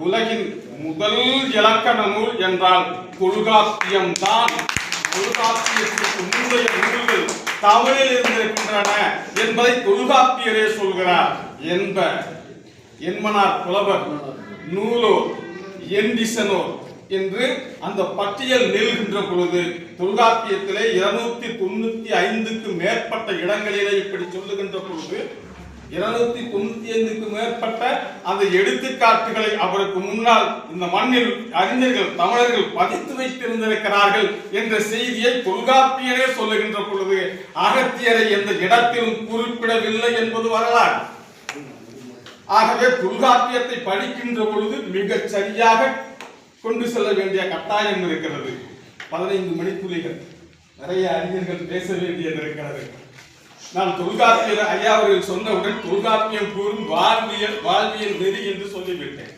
உலகின் முதல் இலக்கண நூல் என்றால் தொல்காப்பியம் தான். தொல்காப்பியத்திற்கு முந்தைய நூல்கள் தமிழில் இருந்திருக்கின்றன என்பதை தொல்காப்பியரே சொல்கிறார். என்மனார் புலவர், நூலோர், எண்டிசனோர் என்று அந்த பட்டியல் நெல்கின்ற பொழுது தொல்காப்பியத்திலே 295க்கு மேற்பட்ட இடங்களிலே இப்படி சொல்லுகின்ற பொழுது 295க்கு மேற்பட்ட அந்த எடுத்துக்காட்டுகளை அவருக்கு முன்னால் இந்த மண்ணில் அறிஞர்கள் தமிழர்கள் பதித்து வைத்திருந்திருக்கிறார்கள் என்ற செய்தியை தொல்காப்பியரே சொல்லுகின்ற பொழுது அகத்தியரை எந்த இடத்திலும் குறிப்பிடவில்லை என்பது வரலாறு. ஆகவே தொல்காப்பியத்தை படிக்கின்ற பொழுது மிக சரியாக கொண்டு செல்ல வேண்டிய கட்டாயம் இருக்கிறது. 15 மணித்துளிகள் நிறைய அறிஞர்கள் பேச வேண்டியது இருக்கிறது. நான் தொல்காப்பியர் ஐயா அவர்கள் சொன்னவுடன் தொல்காப்பியம் கூறும் வாழ்வியல் நெறி என்று சொல்லிவிட்டேன்.